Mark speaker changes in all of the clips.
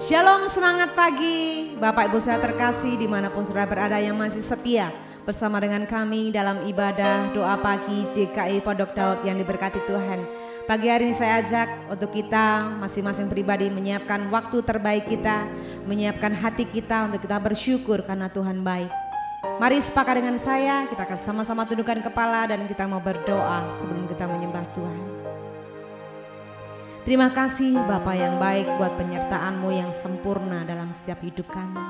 Speaker 1: Shalom, semangat pagi Bapak Ibu saya terkasih dimanapun saudara berada yang masih setia bersama dengan kami dalam ibadah doa pagi JKI Pondok Daud yang diberkati Tuhan. Pagi hari ini saya ajak untuk kita masing-masing pribadi menyiapkan waktu terbaik kita, menyiapkan hati kita untuk kita bersyukur karena Tuhan baik. Mari sepakat dengan saya, kita akan sama-sama tundukkan kepala dan kita mau berdoa sebelum kita menyembah Tuhan. Terima kasih Bapa yang baik buat penyertaan-Mu yang sempurna dalam setiap hidup kami.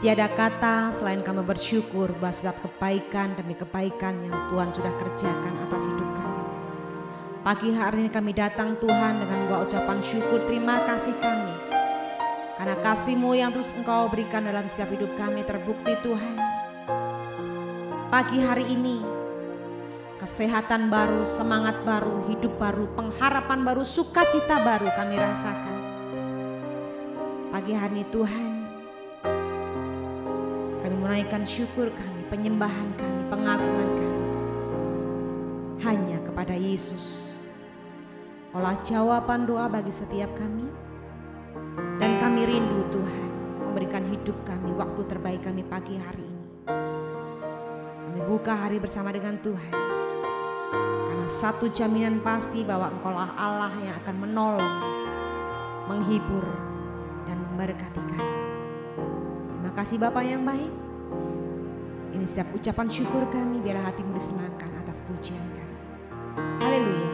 Speaker 1: Tiada kata selain kami bersyukur bahwa setiap kebaikan demi kebaikan yang Tuhan sudah kerjakan atas hidup kami. Pagi hari ini kami datang Tuhan dengan membawa ucapan syukur terima kasih kami. Karena kasih-Mu yang terus Engkau berikan dalam setiap hidup kami terbukti Tuhan. Pagi hari ini kesehatan baru, semangat baru, hidup baru, pengharapan baru, sukacita baru kami rasakan. Pagi hari ini Tuhan, kami menaikkan syukur kami, penyembahan kami, pengagungan kami hanya kepada Yesus. Kaulah jawaban doa bagi setiap kami. Dan kami rindu Tuhan memberikan hidup kami, waktu terbaik kami pagi hari ini. Kami buka hari bersama dengan Tuhan. Karena satu jaminan pasti bahwa Engkaulah Allah yang akan menolong, menghibur, dan memberkati kami. Terima kasih Bapa yang baik. Ini setiap ucapan syukur kami, biarlah hati-Mu disenangkan atas pujian kami. Haleluya.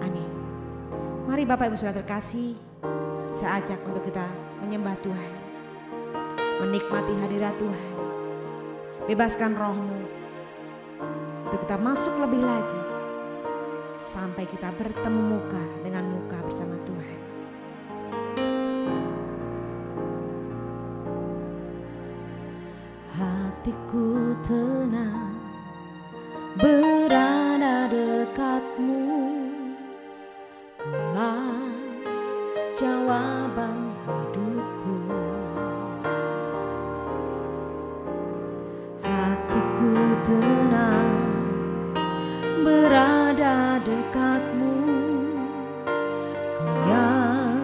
Speaker 1: Amin. Mari Bapak Ibu Saudara terkasih, saya ajak untuk kita menyembah Tuhan, menikmati hadirat Tuhan. Bebaskan roh-Mu untuk kita masuk lebih lagi sampai kita bertemu muka dengan muka bersama Tuhan. Hatiku tenang berada dekat-Mu, Kaulah jawaban hidupku. Hatiku tenang berada dekat-Mu, Kau yang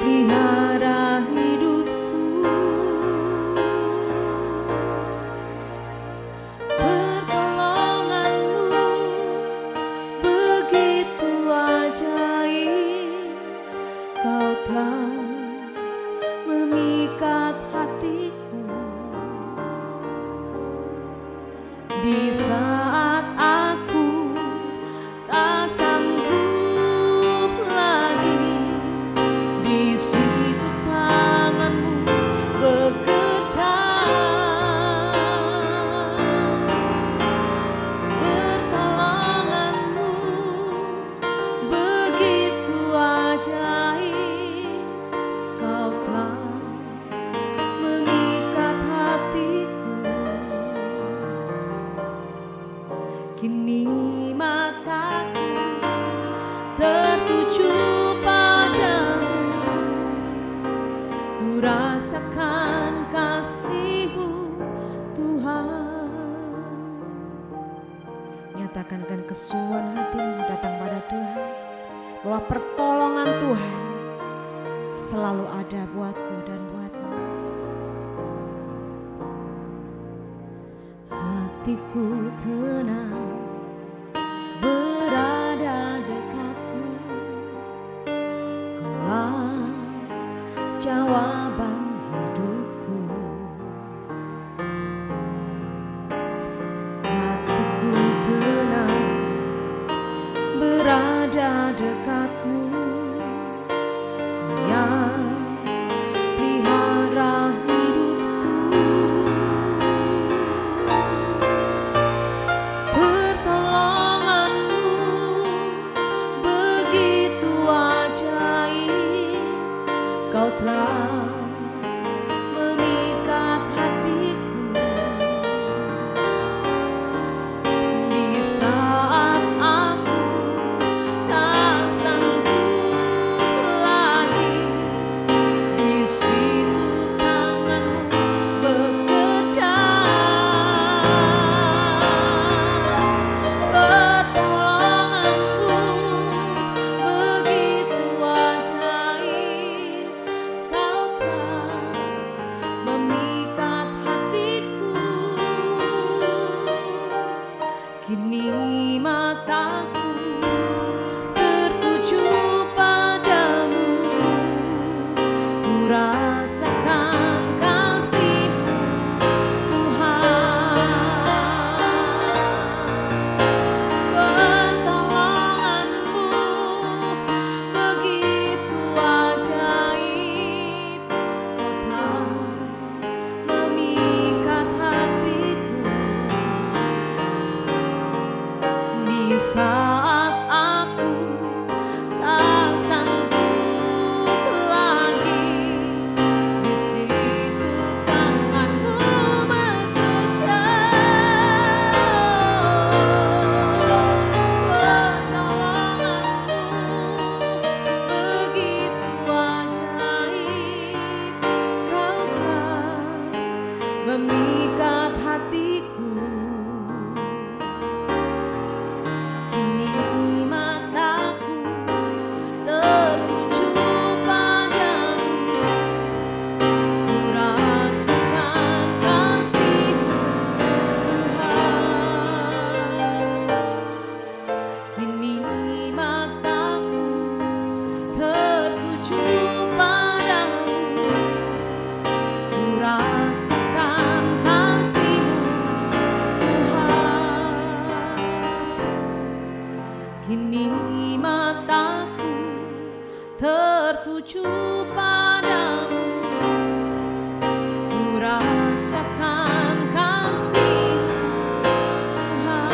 Speaker 1: pelihara hidupku. Pertolongan-Mu begitu ajaib, Kau telah memikat hatiku. Di saat aku tak sanggup lagi, di situ tangan-Mu bekerja. Pertolongan-Mu begitu ajaib, Kau telah memikat hatiku. Kini mataku tertuju padamu, ku rasakan kasih-Mu Tuhan. Nyatakan kesungguhan hatimu datang pada Tuhan, bahwa pertolongan Tuhan selalu ada buatku dan buatmu. Hatiku tenang berada dekat-Mu, Kaulah jawaban hidupku. Hatiku tenang berada dekat-Mu, Kau yang pelihara hidupku. Pertolongan-Mu begitu ajaib, Kau telah memikat hatiku. Di saat aku tak sanggup lagi, di situ tangan-Mu bekerja. Pertolongan-Mu begitu ajaib, tertuju padamu. Ku rasakan kasih Tuhan.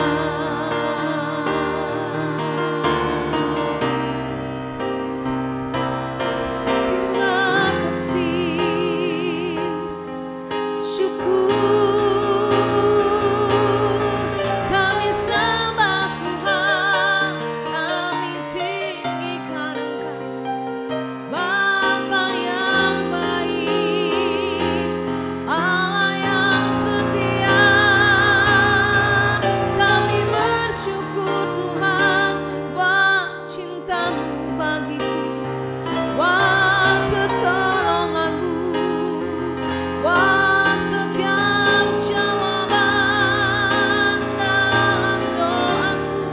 Speaker 1: Terima kasih, syukur kami sembah Tuhan, kami tinggikan Engkau, Bapa yang baik, Allah yang setia. Kami bersyukur Tuhan buat cinta-Mu bagiku, buat pertolongan-Mu, buat setiap jawaban dalam doaku.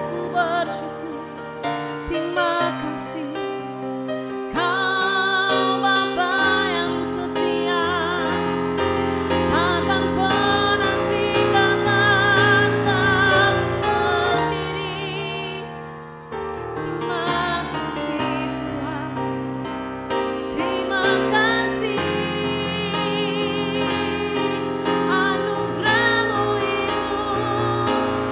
Speaker 1: Ku bersyukur, terima kasih, Kau Bapa yang setia, takkan pernah tinggalkan kami sendiri. Terima kasih Tuhan, terima kasih, anugerah-Mu itu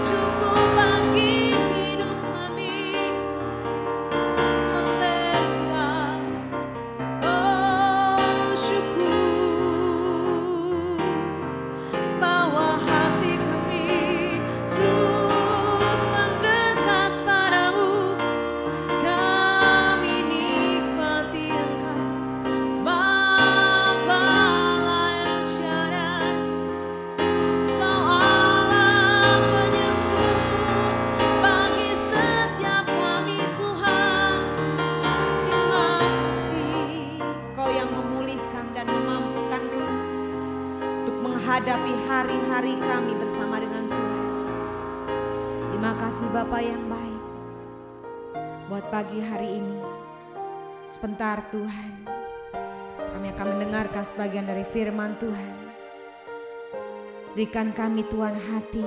Speaker 1: cukup bagi hidup kami. Haleluya. Oh, syukur bahwa hati kami terus mendekat padamu. Kami nikmati Engkau, Bapa Allah yang syara. Kau Allah penyembuh bagi setiap kami Tuhan. Terima kasih, Kau yang memulihkan dan memampukan kami untuk menghadapi hari-hari kami bersama dengan Tuhan. Terima kasih Bapa yang baik, buat pagi hari ini. Sebentar Tuhan, kami akan mendengarkan sebagian dari firman Tuhan. Berikan kami Tuhan hati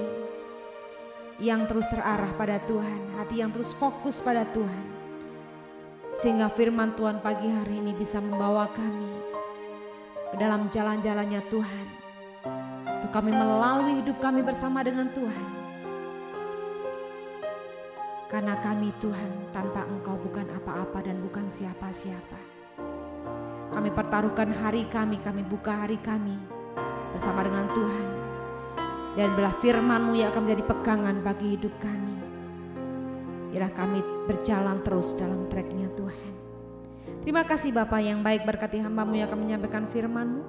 Speaker 1: yang terus terarah pada Tuhan, hati yang terus fokus pada Tuhan, sehingga firman Tuhan pagi hari ini bisa membawa kami ke dalam jalan-jalannya Tuhan, untuk kami melalui hidup kami bersama dengan Tuhan. Karena kami Tuhan, tanpa Engkau bukan apa-apa dan bukan siapa-siapa. Kami pertaruhkan hari kami buka hari kami bersama dengan Tuhan. Dan bila firman-Mu yang akan menjadi pegangan bagi hidup kami, biarlah kami berjalan terus dalam track-Nya Tuhan. Terima kasih Bapa yang baik, berkati hamba-Mu yang akan menyampaikan firman-Mu.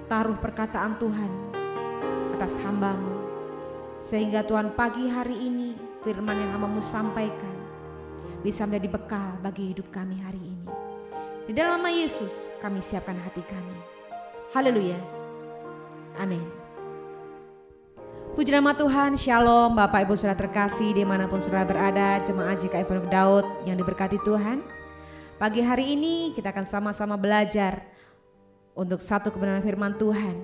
Speaker 1: Taruh perkataan Tuhan atas hamba-Mu, sehingga Tuhan pagi hari ini firman yang hamba-Mu sampaikan bisa menjadi bekal bagi hidup kami hari ini. Di dalam nama Yesus kami siapkan hati kami. Haleluya. Amin. Puji nama Tuhan, Shalom Bapak Ibu Saudara terkasih dimanapun saudara berada, jemaat GKI Pondok Daud yang diberkati Tuhan. Pagi hari ini kita akan sama-sama belajar untuk satu kebenaran firman Tuhan,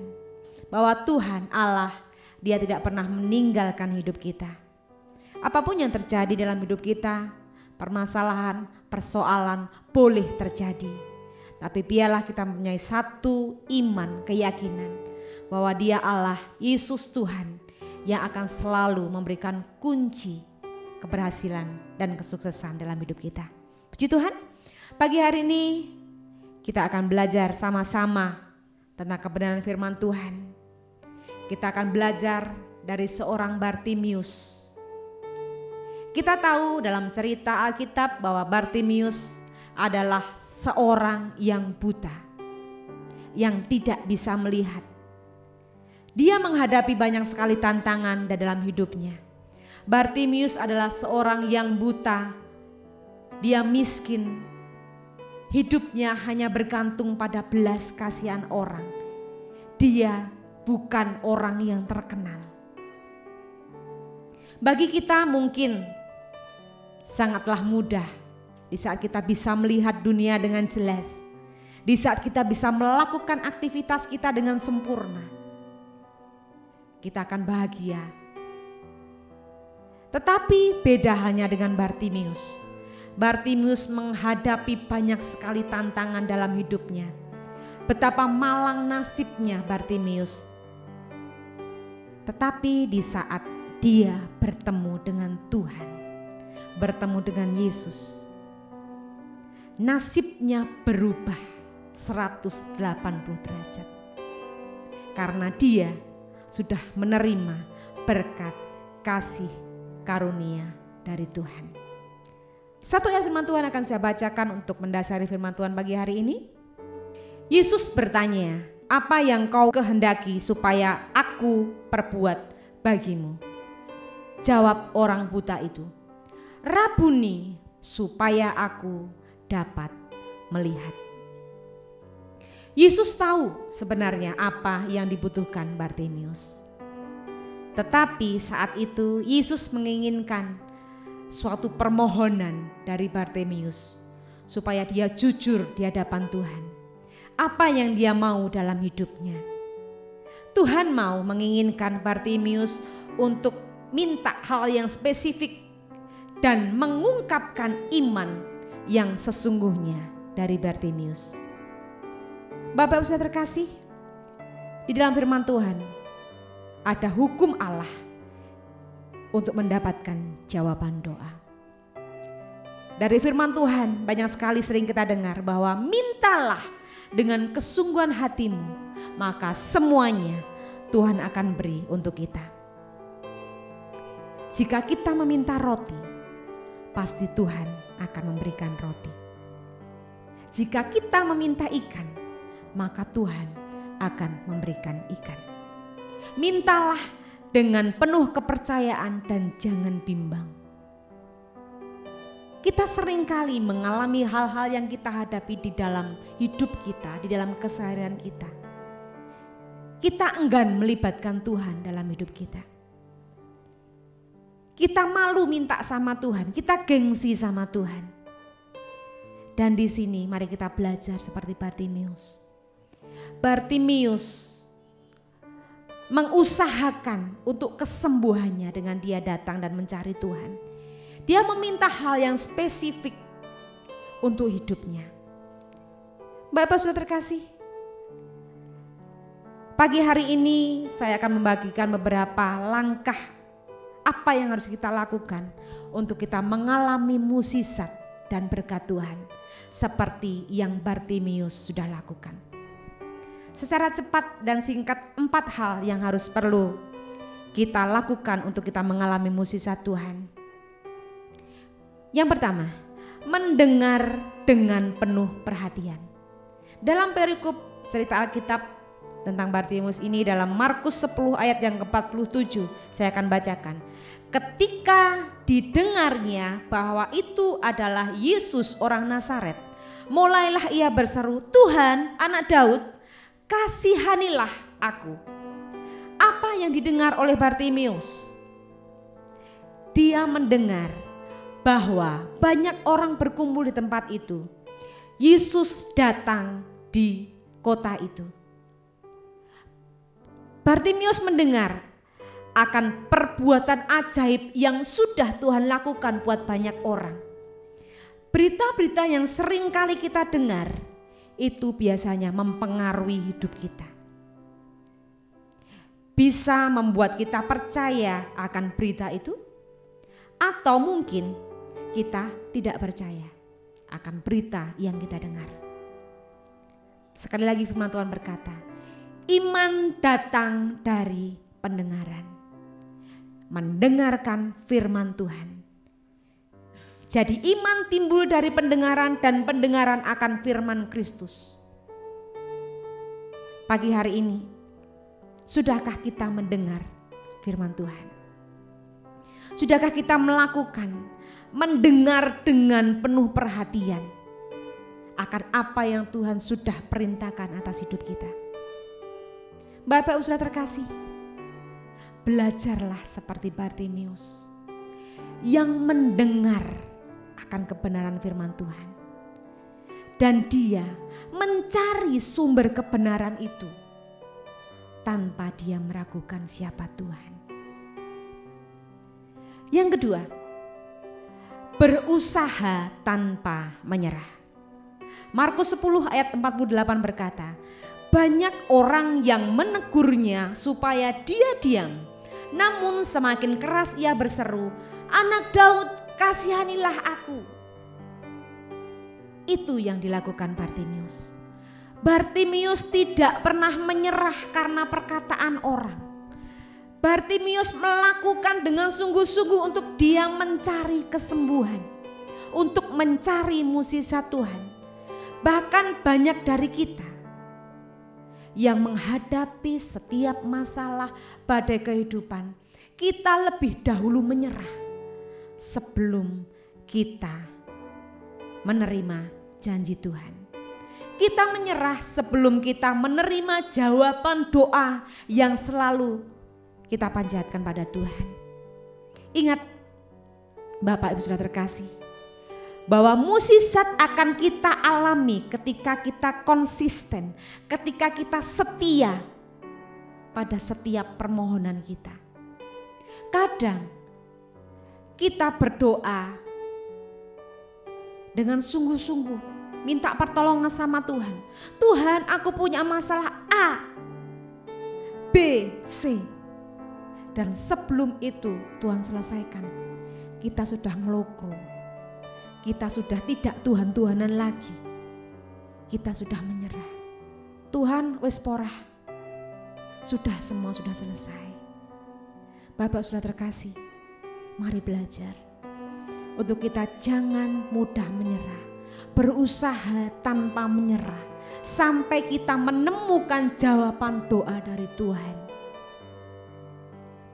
Speaker 1: bahwa Tuhan Allah, Dia tidak pernah meninggalkan hidup kita. Apapun yang terjadi dalam hidup kita, permasalahan, persoalan boleh terjadi. Tapi biarlah kita mempunyai satu iman, keyakinan bahwa Dia Allah, Yesus Tuhan, yang akan selalu memberikan kunci keberhasilan dan kesuksesan dalam hidup kita. Puji Tuhan, pagi hari ini kita akan belajar sama-sama tentang kebenaran firman Tuhan. Kita akan belajar dari seorang Bartimius. Kita tahu dalam cerita Alkitab bahwa Bartimius adalah seorang yang buta, yang tidak bisa melihat. Dia menghadapi banyak sekali tantangan dalam hidupnya. Bartimius adalah seorang yang buta. Dia miskin. Hidupnya hanya bergantung pada belas kasihan orang. Dia bukan orang yang terkenal. Bagi kita mungkin sangatlah mudah di saat kita bisa melihat dunia dengan jelas. Di saat kita bisa melakukan aktivitas kita dengan sempurna. Kita akan bahagia. Tetapi beda halnya dengan Bartimius. Bartimius menghadapi banyak sekali tantangan dalam hidupnya. Betapa malang nasibnya Bartimius. Tetapi di saat dia bertemu dengan Tuhan, bertemu dengan Yesus, nasibnya berubah 180 derajat. Karena dia sudah menerima berkat kasih karunia dari Tuhan. Satu ayat firman Tuhan akan saya bacakan untuk mendasari firman Tuhan pagi hari ini. Yesus bertanya, "Apa yang kau kehendaki supaya aku perbuat bagimu?" Jawab orang buta itu, "Rabuni, supaya aku dapat melihat." Yesus tahu sebenarnya apa yang dibutuhkan Bartimius. Tetapi saat itu Yesus menginginkan suatu permohonan dari Bartimius supaya dia jujur di hadapan Tuhan. Apa yang dia mau dalam hidupnya. Tuhan mau menginginkan Bartimius untuk minta hal yang spesifik dan mengungkapkan iman yang sesungguhnya dari Bartimius. Bapak Ibu Saudara terkasih, di dalam firman Tuhan ada hukum Allah untuk mendapatkan jawaban doa. Dari firman Tuhan banyak sekali sering kita dengar bahwa mintalah dengan kesungguhan hatimu, maka semuanya Tuhan akan beri untuk kita. Jika kita meminta roti, pasti Tuhan akan memberikan roti. Jika kita meminta ikan, maka Tuhan akan memberikan ikan. Mintalah dengan penuh kepercayaan dan jangan bimbang. Kita seringkali mengalami hal-hal yang kita hadapi di dalam hidup kita, di dalam keseharian kita. Kita enggan melibatkan Tuhan dalam hidup kita. Kita malu minta sama Tuhan, kita gengsi sama Tuhan. Dan di sini mari kita belajar seperti Bartimius. Bartimius mengusahakan untuk kesembuhannya dengan dia datang dan mencari Tuhan. Dia meminta hal yang spesifik untuk hidupnya. Bapak Saudara terkasih, pagi hari ini saya akan membagikan beberapa langkah apa yang harus kita lakukan untuk kita mengalami mukjizat dan berkat Tuhan seperti yang Bartimius sudah lakukan. Secara cepat dan singkat 4 hal yang harus perlu kita lakukan untuk kita mengalami mukjizat Tuhan. Yang pertama, mendengar dengan penuh perhatian. Dalam perikop cerita Alkitab tentang Bartimius ini dalam Markus 10 ayat yang ke-47 saya akan bacakan. Ketika didengarnya bahwa itu adalah Yesus orang Nazaret, mulailah ia berseru, "Tuhan, Anak Daud, kasihanilah aku." Apa yang didengar oleh Bartimius? Dia mendengar bahwa banyak orang berkumpul di tempat itu. Yesus datang di kota itu. Bartimius mendengar akan perbuatan ajaib yang sudah Tuhan lakukan buat banyak orang. Berita-berita yang sering kali kita dengar itu biasanya mempengaruhi hidup kita. Bisa membuat kita percaya akan berita itu, atau mungkin kita tidak percaya akan berita yang kita dengar. Sekali lagi firman Tuhan berkata, iman datang dari pendengaran. Mendengarkan firman Tuhan. Jadi iman timbul dari pendengaran dan pendengaran akan firman Kristus. Pagi hari ini, sudahkah kita mendengar firman Tuhan? Sudahkah kita mendengar dengan penuh perhatian akan apa yang Tuhan sudah perintahkan atas hidup kita? Bapak Ibu Saudara terkasih, belajarlah seperti Bartimius yang mendengar akan kebenaran firman Tuhan. Dan dia mencari sumber kebenaran itu tanpa dia meragukan siapa Tuhan. Yang kedua, berusaha tanpa menyerah. Markus 10 ayat 48 berkata, banyak orang yang menegurnya supaya dia diam, namun semakin keras ia berseru, "Anak Daud, kasihanilah aku." Itu yang dilakukan Bartimius. Bartimius tidak pernah menyerah karena perkataan orang. Bartimius melakukan dengan sungguh-sungguh untuk dia mencari kesembuhan, untuk mencari mukjizat Tuhan. Bahkan banyak dari kita yang menghadapi setiap masalah badai kehidupan, kita lebih dahulu menyerah sebelum kita menerima janji Tuhan. Kita menyerah sebelum kita menerima jawaban doa yang selalu kita panjatkan pada Tuhan. Ingat Bapak Ibu Saudara terkasih, bahwa mukjizat akan kita alami ketika kita konsisten, ketika kita setia pada setiap permohonan kita. Kadang kita berdoa dengan sungguh-sungguh, minta pertolongan sama Tuhan. Tuhan, aku punya masalah A, B, C. Dan sebelum itu Tuhan selesaikan, kita sudah meloko. Kita sudah tidak Tuhan-Tuhanan lagi. Kita sudah menyerah. Tuhan wis porah. Sudah, semua sudah selesai. Bapak sudah terkasih, mari belajar untuk kita jangan mudah menyerah. Berusaha tanpa menyerah sampai kita menemukan jawaban doa dari Tuhan.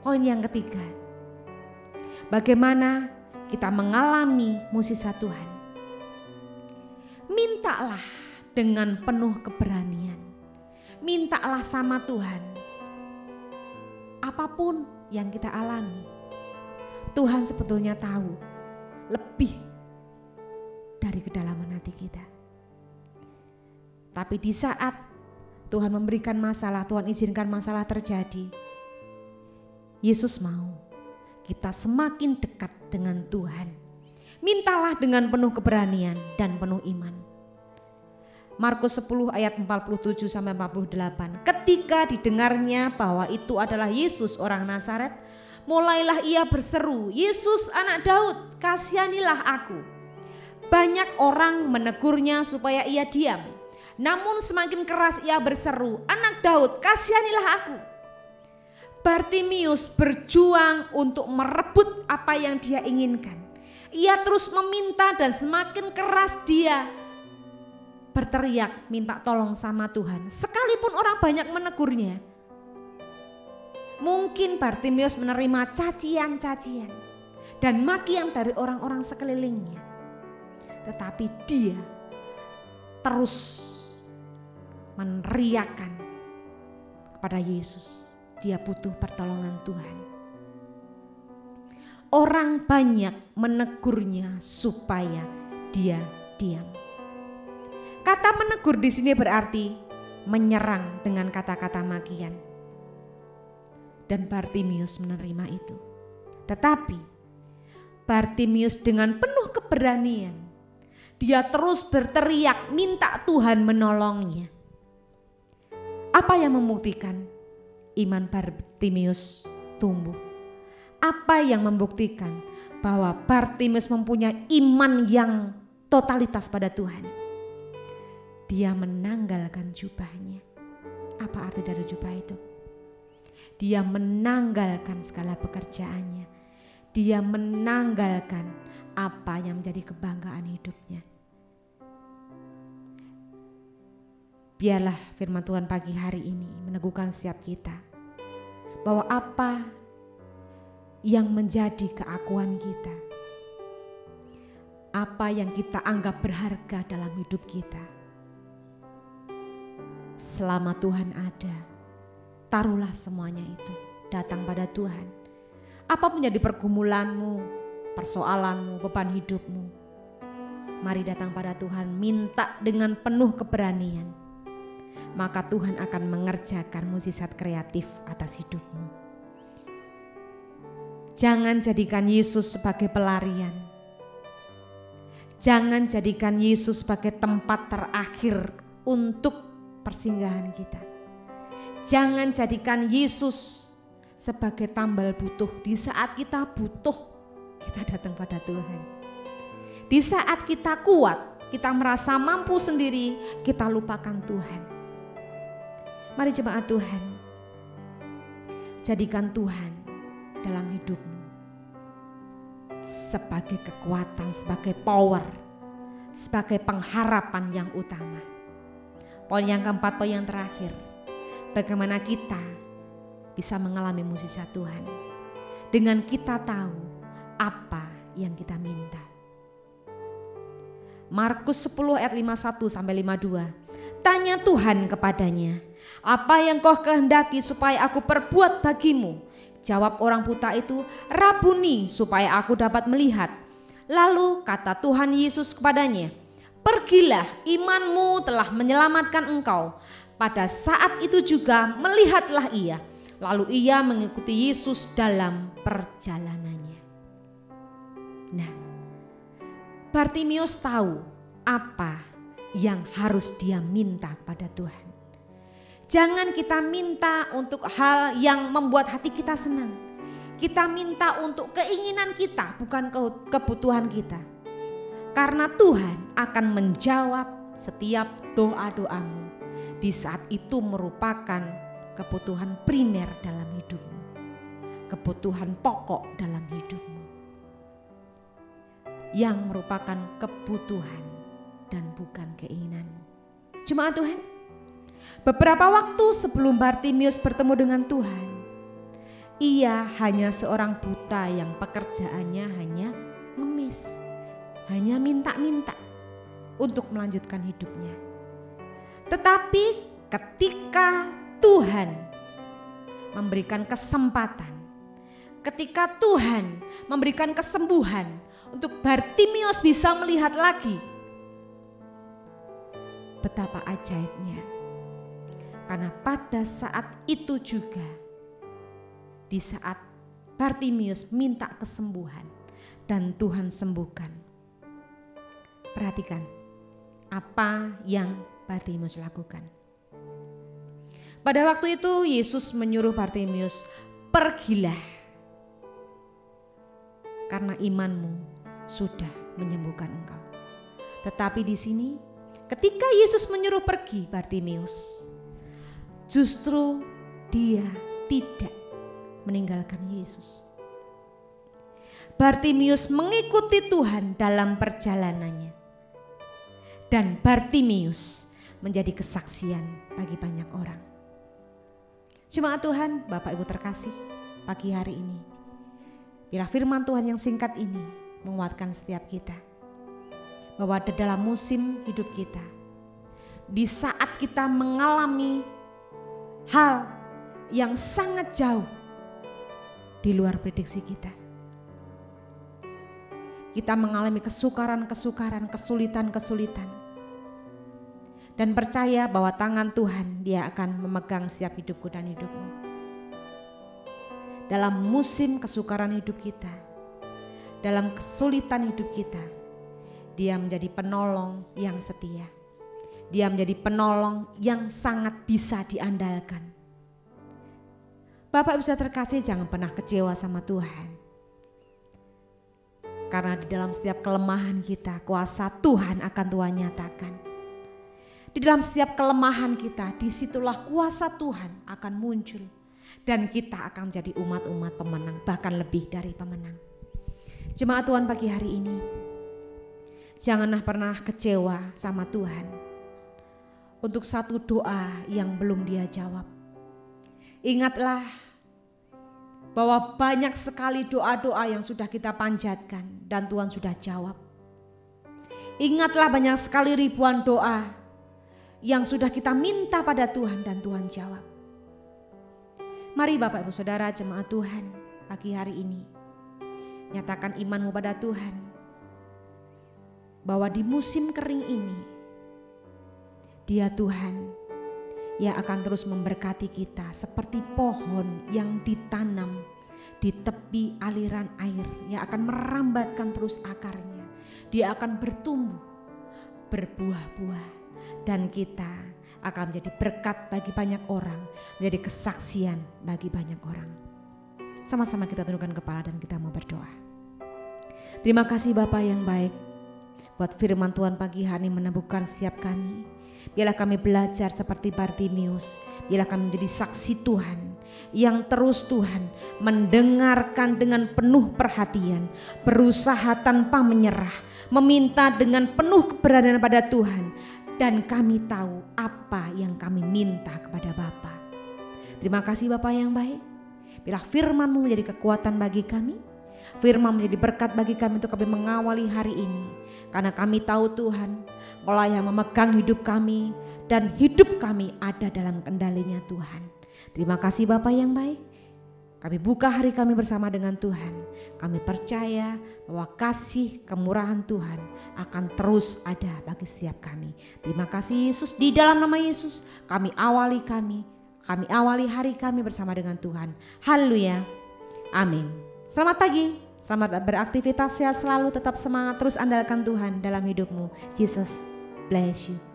Speaker 1: Poin yang ketiga, bagaimana kita mengalami mukjizat Tuhan. Mintalah dengan penuh keberanian. Mintalah sama Tuhan. Apapun yang kita alami, Tuhan sebetulnya tahu lebih dari kedalaman hati kita. Tapi di saat Tuhan memberikan masalah, Tuhan izinkan masalah terjadi, Yesus mau kita semakin dekat dengan Tuhan. Mintalah dengan penuh keberanian dan penuh iman. Markus 10 ayat 47 sampai 48. Ketika didengarnya bahwa itu adalah Yesus orang Nazaret, mulailah ia berseru, "Yesus anak Daud, kasihanilah aku." Banyak orang menegurnya supaya ia diam. Namun semakin keras ia berseru, "Anak Daud, kasihanilah aku." Bartimius berjuang untuk merebut apa yang dia inginkan. Ia terus meminta dan semakin keras dia berteriak minta tolong sama Tuhan. Sekalipun orang banyak menegurnya. Mungkin Bartimius menerima cacian-cacian dan makian dari orang-orang sekelilingnya. Tetapi dia terus meneriakkan kepada Yesus. Dia butuh pertolongan Tuhan. Orang banyak menegurnya supaya dia diam. Kata menegur di sini berarti menyerang dengan kata-kata makian. Dan Bartimius menerima itu. Tetapi Bartimius dengan penuh keberanian, dia terus berteriak minta Tuhan menolongnya. Apa yang membuktikan iman Bartimius tumbuh? Apa yang membuktikan bahwa Bartimius mempunyai iman yang totalitas pada Tuhan? Dia menanggalkan jubahnya. Apa arti dari jubah itu? Dia menanggalkan segala pekerjaannya. Dia menanggalkan apa yang menjadi kebanggaan hidupnya. Biarlah firman Tuhan pagi hari ini meneguhkan setiap kita bahwa apa yang menjadi keakuan kita, apa yang kita anggap berharga dalam hidup kita, selama Tuhan ada, taruhlah semuanya itu datang pada Tuhan. Apapun menjadi pergumulanmu, persoalanmu, beban hidupmu, mari datang pada Tuhan, minta dengan penuh keberanian. Maka Tuhan akan mengerjakan mukjizat kreatif atas hidupmu. Jangan jadikan Yesus sebagai pelarian. Jangan jadikan Yesus sebagai tempat terakhir untuk persinggahan kita. Jangan jadikan Yesus sebagai tambal butuh. Di saat kita butuh, kita datang pada Tuhan. Di saat kita kuat, kita merasa mampu sendiri, kita lupakan Tuhan. Mari jemaat Tuhan, jadikan Tuhan dalam hidupmu sebagai kekuatan, sebagai power, sebagai pengharapan yang utama. Poin yang keempat, poin yang terakhir, bagaimana kita bisa mengalami mukjizat Tuhan dengan kita tahu apa yang kita minta. Markus 10 ayat 51 sampai 52. Tanya Tuhan kepadanya, apa yang kau kehendaki supaya aku perbuat bagimu? Jawab orang buta itu, Rabuni, supaya aku dapat melihat. Lalu kata Tuhan Yesus kepadanya, pergilah, imanmu telah menyelamatkan engkau. Pada saat itu juga melihatlah ia. Lalu ia mengikuti Yesus dalam perjalanannya. Nah, Bartimius tahu apa yang harus dia minta kepada Tuhan. Jangan kita minta untuk hal yang membuat hati kita senang. Kita minta untuk keinginan kita, bukan kebutuhan kita. Karena Tuhan akan menjawab setiap doa-doamu. Di saat itu merupakan kebutuhan primer dalam hidupmu. Kebutuhan pokok dalam hidupmu. Yang merupakan kebutuhan dan bukan keinginanmu. Jemaat Tuhan, beberapa waktu sebelum Bartimius bertemu dengan Tuhan, ia hanya seorang buta yang pekerjaannya hanya ngemis, hanya minta-minta untuk melanjutkan hidupnya. Tetapi ketika Tuhan memberikan kesempatan, ketika Tuhan memberikan kesembuhan untuk Bartimius bisa melihat lagi, betapa ajaibnya. Karena pada saat itu juga, di saat Bartimius minta kesembuhan dan Tuhan sembuhkan. Perhatikan apa yang Bartimius lakukan. Pada waktu itu Yesus menyuruh Bartimius, pergilah, karena imanmu sudah menyembuhkan engkau. Tetapi di sini ketika Yesus menyuruh pergi Bartimius, justru dia tidak meninggalkan Yesus. Bartimius mengikuti Tuhan dalam perjalanannya. Dan Bartimius menjadi kesaksian bagi banyak orang. Jemaat Tuhan, Bapak Ibu terkasih, pagi hari ini, biar firman Tuhan yang singkat ini menguatkan setiap kita. Bahwa di dalam musim hidup kita, di saat kita mengalami hal yang sangat jauh di luar prediksi kita, kita mengalami kesukaran-kesukaran, kesulitan-kesulitan, dan percaya bahwa tangan Tuhan Dia akan memegang setiap hidupku dan hidupmu. Dalam musim kesukaran hidup kita, dalam kesulitan hidup kita, Dia menjadi penolong yang setia. Dia menjadi penolong yang sangat bisa diandalkan. Bapak Ibu Saudara terkasih, jangan pernah kecewa sama Tuhan. Karena di dalam setiap kelemahan kita, kuasa Tuhan akan Tuhan nyatakan. Di dalam setiap kelemahan kita, disitulah kuasa Tuhan akan muncul. Dan kita akan menjadi umat-umat pemenang, bahkan lebih dari pemenang. Jemaat Tuhan pagi hari ini, janganlah pernah kecewa sama Tuhan untuk satu doa yang belum Dia jawab. Ingatlah bahwa banyak sekali doa-doa yang sudah kita panjatkan dan Tuhan sudah jawab. Ingatlah banyak sekali ribuan doa yang sudah kita minta pada Tuhan dan Tuhan jawab. Mari Bapak Ibu Saudara jemaat Tuhan pagi hari ini, nyatakan imanmu pada Tuhan. Bahwa di musim kering ini, Dia Tuhan yang akan terus memberkati kita seperti pohon yang ditanam di tepi aliran air yang akan merambatkan terus akarnya dia akan bertumbuh, berbuah-buah, dan kita akan menjadi berkat bagi banyak orang, menjadi kesaksian bagi banyak orang. Sama-sama kita tundukkan kepala dan kita mau berdoa. Terima kasih Bapa yang baik, buat firman Tuhan pagi hari meneguhkan setiap kami. Biarlah kami belajar seperti Bartimius, biarlah kami menjadi saksi Tuhan yang terus Tuhan mendengarkan dengan penuh perhatian, berusaha tanpa menyerah, meminta dengan penuh keberanian pada Tuhan, dan kami tahu apa yang kami minta kepada Bapa. Terima kasih Bapa yang baik, biarlah firman-Mu menjadi kekuatan bagi kami, firman menjadi berkat bagi kami untuk kami mengawali hari ini. Karena kami tahu Tuhan, Engkau yang memegang hidup kami dan hidup kami ada dalam kendalinya Tuhan. Terima kasih Bapa yang baik. Kami buka hari kami bersama dengan Tuhan. Kami percaya bahwa kasih kemurahan Tuhan akan terus ada bagi setiap kami. Terima kasih Yesus, di dalam nama Yesus kami awali hari kami bersama dengan Tuhan. Haleluya. Amin. Selamat pagi, selamat beraktivitas, sehat selalu, tetap semangat, terus andalkan Tuhan dalam hidupmu. Jesus bless you.